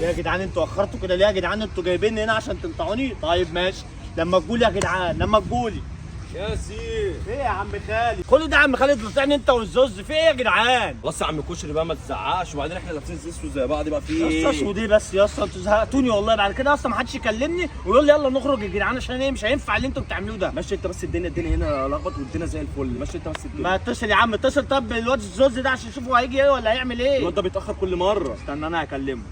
يا جدعان انتوا اخرتوا كده ليه يا جدعان؟ انتوا جايبيني هنا عشان تنطعوني؟ طيب ماشي، لما تقولي يا جدعان، لما تقولي. يا سيدي ايه يا عم خالد؟ كل ده يا عم خالد بتطعني انت والزوز، في ايه يا جدعان؟ خلاص يا عم كشري بقى ما تزعقش، وبعدين احنا لابسين اسود زي بعض بقى في يا ايه؟ اسطى اسود ايه بس يا اسطى؟ انتوا زهقتوني والله، بعد كده اصلا ما حدش يكلمني ويقول لي يلا نخرج يا جدعان، عشان ايه؟ مش هينفع اللي انتوا بتعملوه ده. ماشي انت بس، الدنيا هنا لخبط والدنيا زي الفل، ماشي انت بس الدنيا. ما اتصل يا عم، اتصل طب الواد الزوز ده عشان نشوفه هيجي ايه ولا هيعمل ايه. الواد ده بيتاخر كل مره. استنى انا هكلمه.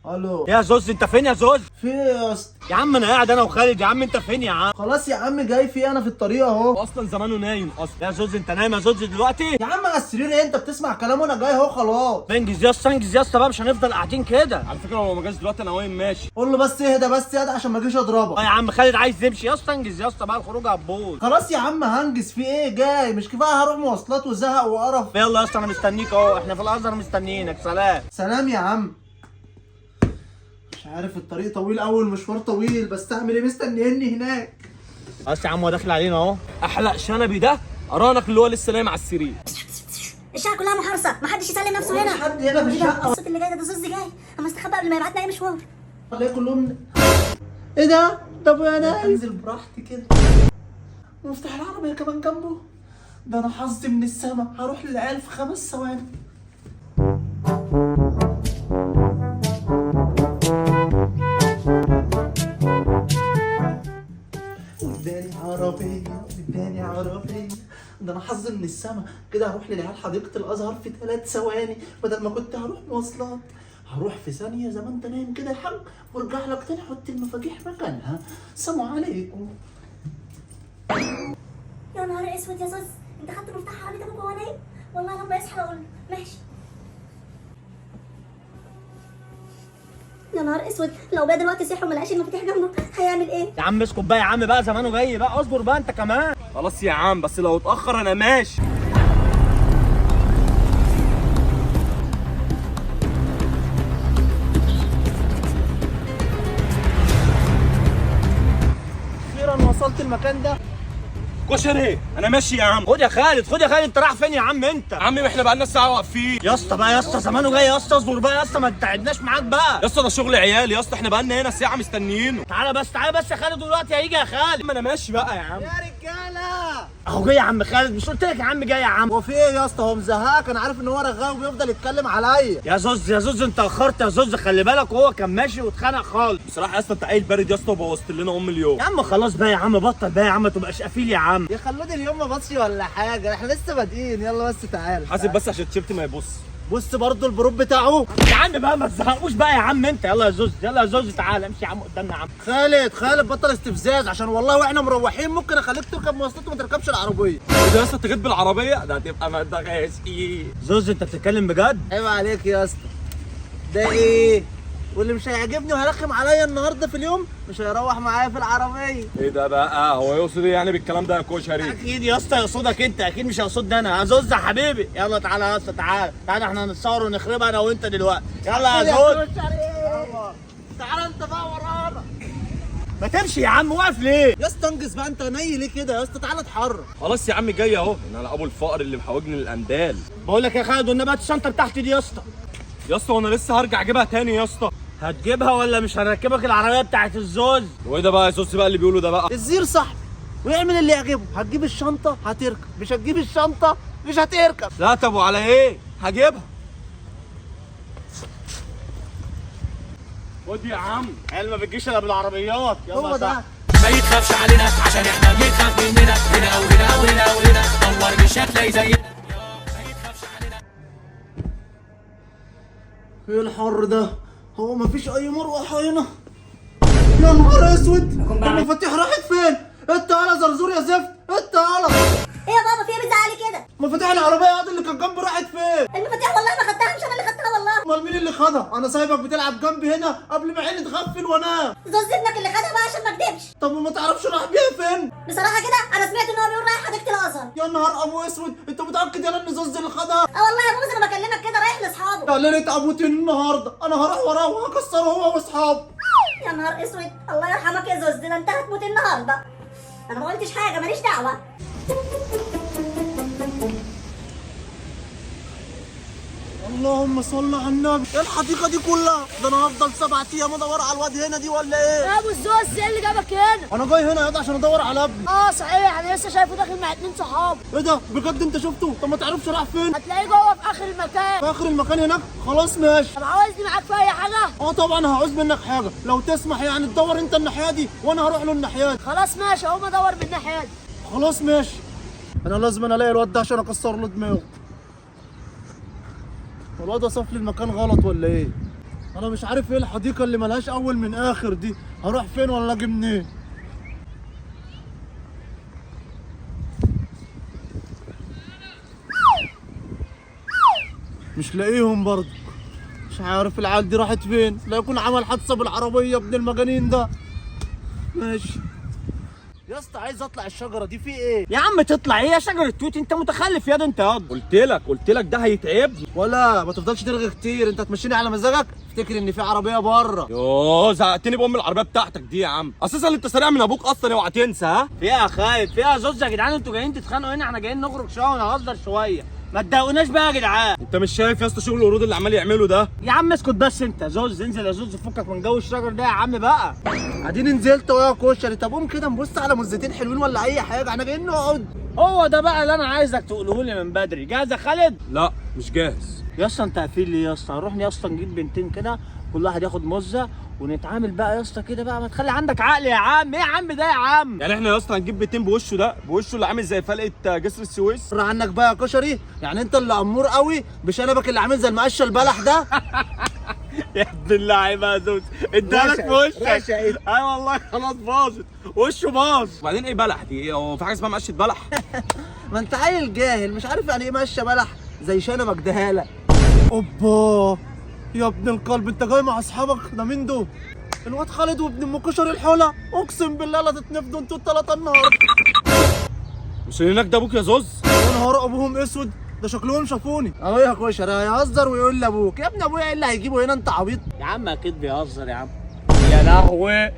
الو يا زوز انت فين يا زوز؟ في ايه يا اسطى؟ يا عم انا قاعد انا وخالد، يا عم انت فين يا عم؟ خلاص يا عم جاي، في انا في الطريق اهو. اصلا زمانه نايم اصلا. يا زوز انت نايم يا زوز دلوقتي؟ يا عم على السرير ايه؟ انت بتسمع كلام وانا جاي اهو خلاص. انجز يا اسطى، انجز يا اسطى بقى، مش هنفضل قاعدين كده. على فكره هو ما جاش دلوقتي، انا واقف ماشي. قول له بس اهدى بس اهدى عشان ما اجيش اضربك. يا عم خالد عايز يمشي يا اسطى، انجز يا اسطى بقى، الخروج هتبوظ. خلاص يا عم هنجز، في ايه جاي؟ مش كفايه هروح مواصلات وزهق وقرف. يلا يا اسطى انا مستنيك اهو، احنا في الازهر مستنيينك. سلام. سلام يا عم. مش عارف الطريق طويل قوي، المشوار طويل، بس اعمل ايه؟ مستنيني هناك. بس يا عم هو داخل علينا اهو. احلق شنبي ده ارانك اللي هو لسه نايم على السرير. الشقه كلها محرصه، محدش يسلم نفسه هنا. مفيش حد هنا في الشقه. الصوت اللي جاي ده زوز جاي، اما استخبى قبل ما يبعتنا اي مشوار. خليه كلهم. ايه ده؟ طب انا انزل براحتي كده. مفتاح العربيه كمان جنبه. ده انا حظي من السما، هروح للعيال في 5 ثواني. اداني عربيه، ده انا حظي من السما، كده هروح للعيال حديقه الازهر في 3 ثواني، بدل ما كنت هروح مواصلات. هروح في ثانيه زي ما انت نايم كده يا حاج، وارجع لك تاني احط المفاتيح مكانها. سلام عليكم. يا نهار اسود يا زوز، انت خدت مفتاح عربيتك وهو نايم؟ والله لما يصحى اقول له ماشي. يا نهار اسود، لو بقى دلوقتي صحي وما لقاش المفاتيح جنبه هيعمل ايه؟ يا عم اسكت بقى يا عم بقى، زمانه جاي بقى، اصبر بقى انت كمان. خلاص يا عم، بس لو اتاخر انا ماشي. اخيرا وصلت المكان ده. كشري انا ماشي يا عم. خد يا خالد، خد يا خالد، انت رايح فين يا عم انت؟ يا عم ما احنا بقالنا ساعه واقفين. يا اسطى بقى يا اسطى، زمانه جاي يا اسطى، اصبر بقى يا اسطى، ما تعبناش معاك بقى. يا اسطى ده شغل عيال يا اسطى، احنا بقالنا هنا ساعه مستنيينه. تعالى بس، تعالى بس يا خالد، دلوقتي هيجي يا خالد. ما انا ماشي بقى يا عم. يا رجاله اهو جاي يا عم خالد، مش قلت لك يا عم جاي يا عم؟ هو في ايه يا اسطى؟ هو مزهقك؟ انا عارف ان هو رغاي وبيفضل يتكلم عليا. يا زوز يا زوز انت اخرت يا زوز، خلي بالك، وهو كان ماشي واتخانق خالص. بصراحه يا اسطى انت قايل بارد يا اسطى، وبوظت لنا اليوم. يا عم خلاص بقى يا عم، بطل بقى يا عم، ما تبقاش قفيل يا عم. يا خلود اليوم ما بصش ولا حاجه، احنا لسه بادئين. يلا بس تعال. حاسب بس عشان التيشيرت ما يبص. بص برضو البروب بتاعه. يا عم بقى ما تزهقوش بقى يا عم انت. يلا يا زوز، يلا يا زوز، تعالى امشي يا عم قدامنا يا عم. خالد بطل استفزاز، عشان والله واحنا مروحين ممكن اخليك تركب مواصلات وما تركبش العربيه. اذا يا اسطى انت جيت بالعربيه ده هتبقى مدغاش ايه. زوز انت بتتكلم بجد؟ عيب عليك يا اسطى. ده ايه؟ واللي مش هيعجبني وهيرخم عليا النهارده في اليوم مش هيروح معايا في العربيه. ايه ده بقى؟ هو يقصد ايه يعني بالكلام ده يا كشري؟ اكيد يا اسطى يقصدك انت، اكيد مش هيقصدني انا. يا زوز يا حبيبي، يلا تعالى يا اسطى، تعالى تعالى، احنا هنتصور ونخربها انا وانت دلوقتي. يلا يا زوز. تعالى انت بقى ورانا. ما تمشي يا عم، واقف ليه؟ يا اسطى انجز بقى، انت ناي ليه كده يا اسطى؟ تعالى اتحرك. خلاص يا عم جاي اهو، انا ابو الفقر اللي محوجني للاندال. بقول لك يا خالد، والنبي هات الشنطه بتاعتي دي يا اسطى. يا اسطى وانا لسه هرجع اجيبها تاني يا اسطى. هتجيبها ولا مش هنركبك العربيه بتاعت الزوز؟ وايه ده بقى يا زوز بقى اللي بيقولوا ده بقى؟ الزير صاحبي ويعمل اللي يعجبه. هتجيب الشنطه هتركب، مش هتجيب الشنطه مش هتركب. لا طب وعلى ايه؟ هجيبها. خد يا عم. قال ما بتجيش الا بالعربيات. يلا هو يا ده. صاحبي. ما يتخافش علينا عشان احنا بنخاف مننا، هنا وهنا وهنا وهنا دور مش هتلاقي زينا. ما يتخافش علينا. ايه الحر ده؟ هو مفيش اي مروحه هنا؟ يا نهار اسود، المفاتيح راحت فين؟ انت يالا زرزور يا زفت، انت يالا. ايه يا بابا، في ايه بتزعلي كده؟ مفاتيح العربيه ياض اللي كان جنبي راحت فين؟ المفاتيح والله ما خدتها، مش انا اللي خدتها والله. امال مين اللي خدها؟ انا سايبك بتلعب جنبي هنا قبل ما عيني تغفل وانام. زوز ابنك اللي خدها بقى عشان ما اكدبش. طب وما تعرفش راح بيها فين؟ بصراحه كده انا سمعت ان هو بيقول رايح حديقه الازهر. يا نهار ابو اسود، انت متاكد يالا ان زوز اللي خدها؟ اه والله يا بابا، انا بكلمك كده رايح لاصحابه. يا ليله ابوتين النهارده، انا هروح وراه وهكسره هو واصحابه. يا نهار اسود، الله يرحمك يا زوز، ده انت هتموت النهارده. انا ما قلتش حاجه، ماليش دعوه. اللهم صل على النبي، ايه الحديقه دي كلها؟ ده انا هفضل 7 ايام ادور على الواد هنا دي ولا ايه؟ يا ابو الزوز ايه اللي جابك هنا؟ انا جاي هنا يا ده عشان ادور على ابني. صحيح، انا لسه شايفه داخل مع 2 صحابه. ايه ده بجد انت شفته؟ طب ما تعرفش راح فين؟ هتلاقيه جوه في اخر المكان. في اخر المكان هناك؟ خلاص ماشي. طب عاوزني معاك في اي حاجه؟ طبعا هعوز منك حاجه، لو تسمح يعني تدور انت الناحيه دي وانا هروح له الناحيه دي. خلاص ماشي، هقوم ادور من الناحيه دي. خلاص ماشي. انا لازم الاقي الواد ده عشان اكسر له دماغه. الواد وصف لي المكان غلط ولا ايه؟ انا مش عارف ايه الحديقه اللي ملهاش اول من اخر دي، هروح فين ولا اجي منين؟ مش لاقيهم برضه. مش عارف العيال دي راحت فين، لا يكون عمل حادثه بالعربيه ابن المجانين ده. ماشي يا اسطى، عايز اطلع الشجره دي، في ايه؟ يا عم تطلع ايه يا شجره توت؟ انت متخلف يا ده انت ياض. قلت لك ده هيتعبني. ولا ما تفضلش ترغي كتير، انت هتمشيني على مزاجك؟ افتكر ان في عربيه بره. يوه زهقتني بام العربيه بتاعتك دي يا عم، اساسا انت سريع من ابوك اصلا، اوعى تنسى. ها فيها خايف فيها زوز يا جدعان، انتوا جايين تتخانقوا هنا، احنا جايين نخرج شويه ونهزر شويه، ما تضايقوناش بقى يا جدعان. انت مش شايف يا اسطى شغل القرود اللي عمال يعمله ده؟ يا عم اسكت بس انت زوز، انزل يا زوز فكك من جو الشجر ده يا عم بقى. اديني نزلت ويا كشري، طب قوم كده نبص على مزتين حلوين ولا اي حاجه، احنا جايين نقعد. هو ده بقى اللي انا عايزك تقوله لي من بدري. جاهز يا خالد؟ لا مش جاهز. يا اسطى انت قافل لي يا اسطى، هنروح يا اسطى نجيب بنتين كده، كل واحد ياخد مزه ونتعامل بقى يا اسطى كده بقى، ما تخلي عندك عقل يا عم. ايه يا عم ده يا عم؟ يعني احنا يا اسطى هنجيب بيتين بوشه ده، بوشه اللي عامل زي فلقه جسر السويس؟ بره عنك بقى يا كشري، يعني انت اللي امور قوي بشنبك اللي عامل زي المقشه البلح ده. يا ابن اللعيبه يا زوز، ادالك في وشك. اي والله خلاص باظت، وشه باظ. وبعدين ايه بلح دي؟ ايه هو في حاجه اسمها مقشه بلح؟ ما انت عيل جاهل مش عارف يعني ايه مقشه بلح، زي شنبك ده هاله. اوبا يا ابن القلب، انت جاي مع اصحابك؟ ده مين دول؟ الواد خالد وابن ام كشري الحوله، اقسم بالله لا تتنفضوا انتوا الثلاثه النهارده. مش هناك ده ابوك يا زوز؟ يا نهار ابوهم اسود، ده شكلهم شافوني اهو يا كشري، هيهزر ويقول لابوك يا ابن ابويا ايه اللي هيجيبه هنا، انت عبيط. يا عم اكيد بيهزر يا عم. يا لهوي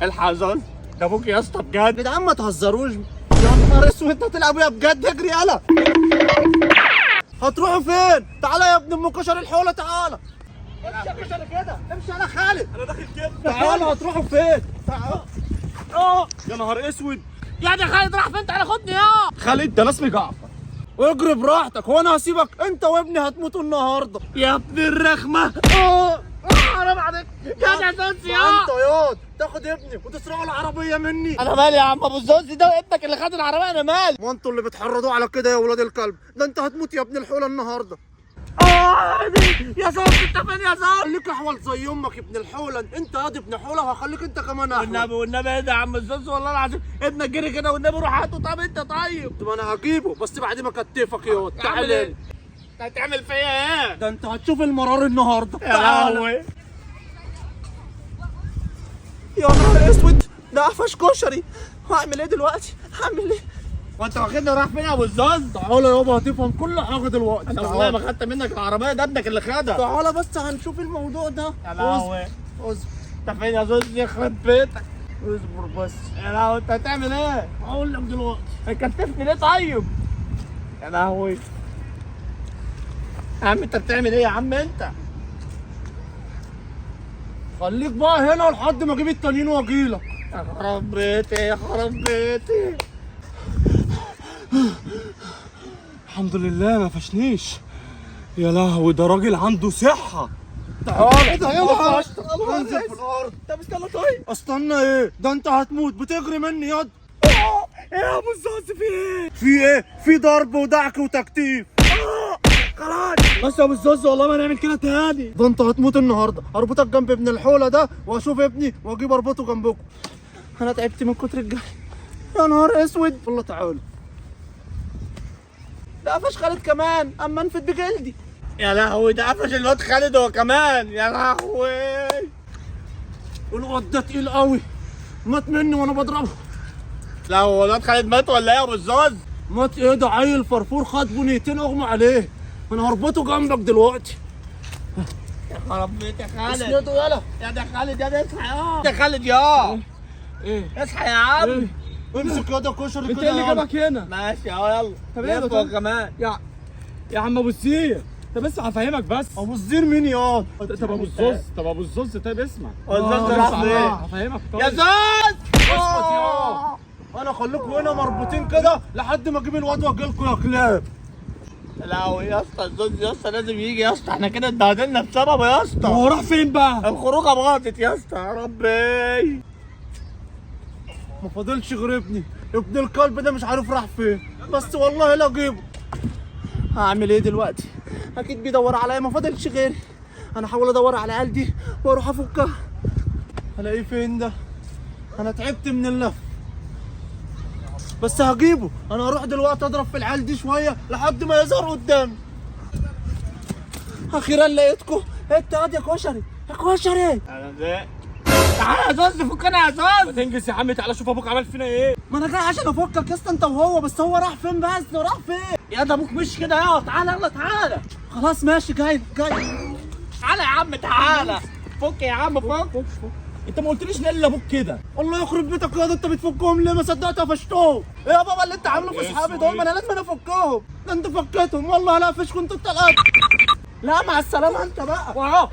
الحق يا زوز، ده ابوك يا اسطى بجد. يا جدعان ما تهزروش، يا نهار اسود انت هتلعب يا بجد، اجري يلا. هتروحوا فين؟ تعالى يا ابن ام كشري الحوله، تعالى. امشي يا كشري كده، امشي انا خالد. انا داخل كده. تعالى هتروحوا فين؟ تعالى. يا نهار اسود. يا ده خالد راح فين؟ تعالى خدني يا خالد ده اسمي جعفر. واجري براحتك، هو انا هسيبك؟ انت وابني هتموتوا النهارده. يا ابن الرخمه. حرام عليك يا ده زوز يا. انت ياض تاخد ابني وتسرقوا العربيه مني. انا مالي يا عم ابو الزوز ده ابنك اللي خد العربيه، انا مالي. وانتوا اللي بتحرضوا على كده يا ولاد الكلب، ده انت هتموت يا ابن الحوله النهارده. يا زوز انت فين يا زوز؟ خليك احول زي امك يا ابن الحوله، انت ياض ابن حوله وهخليك انت كمان احول. والنبي ايه ده يا عم الزوز، والله العظيم ابنك جري كده والنبي روح هاته. طب انت طيب؟ طب انا هجيبه بس بعد ما اكتفك ياض. اعمل تعالى ايه؟ هتعمل فيا ايه؟ ده انت هتشوف المرار النهارده. يا لهوي يا نهار اسود، ده قفش كشري. هعمل ايه دلوقتي؟ هعمل ايه؟ وانت واخدني رايح فين يا ابو الزوز؟ تعالى يابا هتفهم كل حاجه دلوقتي. انا والله ما خدت منك العربيه، ده ابنك اللي خدها. تعالى بس هنشوف الموضوع ده. يا لهوي اصبر انت فين يا زوز؟ يخرب بيتك. اصبر بس. يا لهوي انت هتعمل ايه؟ هقول لك دلوقتي. هتكتفني ليه طيب؟ يا لهوي يا عم انت بتعمل ايه يا عم انت؟ خليك بقى هنا لحد ما اجيب التانيين واجيلك. يا خراب بيتي يا خراب بيتي. الحمد لله ما فشنيش. يا لهوي ده راجل عنده صحه. تعالى ده يلا. انزل في الارض. طب استنى طيب. استنى ايه؟ ده انت هتموت، بتجري مني ياض. ايه يا ابو الزوز في ايه؟ في ايه؟ في ضرب ودعك وتكتيف. خلاص بس يا ابو الزوز والله ما نعمل كده تاني. ده انت هتموت النهارده، هربطك جنب ابن الحوله ده واشوف ابني واجيب اربطه جنبكم. انا تعبت من كتر الجري. يا نهار اسود. والله تعالى. ده قفش خالد كمان، اما انفد بجلدي. يا لهوي ده قفش الواد خالد هو كمان. يا لهوي الواد ده تقيل قوي، مات مني وانا بضربه. لا هو الواد خالد مات ولا ايه يا ابو الزوز؟ مات ايه؟ ده عيل فرفور خد بنيتين اغمى عليه، انا هربطه جنبك دلوقتي. يا خراب بيت يا خالد. اسنده يلا. يا ده خالد يا ده اصحى يا خالد يا ايه؟ اصحى يا عم. ايه؟ امسك يا ده كشري انت كده ايه اللي يلا. جابك هنا؟ ماشي اهو يلا. طب ايه ده؟ لف كمان. يا عم ابو الزير، طب بس هفهمك بس. ابو الزير مين ياض؟ طب ابو الزوز، طب ابو الزوز، طيب اسمع. الزوز اسمع راح فين؟ بقى، هفهمك طيب. يا زوز. اسكت يا انا خليكم هنا مربوطين كده لحد ما اجيب الواد واجيلكوا يا كلاب. لا يا اسطى الزوز يا اسطى لازم يجي يا اسطى، احنا كده اتبهدلنا بسببه يا اسطى. هو راح فين بقى؟ الخروجه باظت يا اسطى يا ربي. ما فاضلش غير ابن الكلب ده مش عارف راح فين، بس والله لا اجيبه. هعمل ايه دلوقتي؟ اكيد بيدور عليا، ما فاضلش غيري. انا هحاول ادور على العيال دي واروح افكها. هلاقيه فين ده؟ انا تعبت من اللف، بس هجيبه. انا هروح دلوقتي اضرب في العيال دي شويه لحد ما يظهر قدامي. اخيرا لقيتكم. انت يا كشري يا كشري. انا زهقت. تعالى يا زوز فكنا يا زوز. ما تنجز يا عم، تعالى شوف ابوك عمل فينا ايه. ما انا جاي عشان افكك يا اسطى انت وهو، بس هو راح فين؟ بس راح فين؟ يا ده ابوك مش كده يا تعالى يلا تعالى. خلاص ماشي جاي. تعالى يا عم تعالى. فك يا عم فك. انت ما قلتليش ليه الا ابوك كده؟ الله يخرب بيتك يا ده، انت بتفكهم ليه؟ ما صدقت قفشتهم. ايه يا بابا اللي انت عامله في اصحابي دول؟ ما انا لازم افكهم. ده انت فكيتهم والله لا افشكوا انتوا التلاته. لا مع السلامه انت بقى. واهو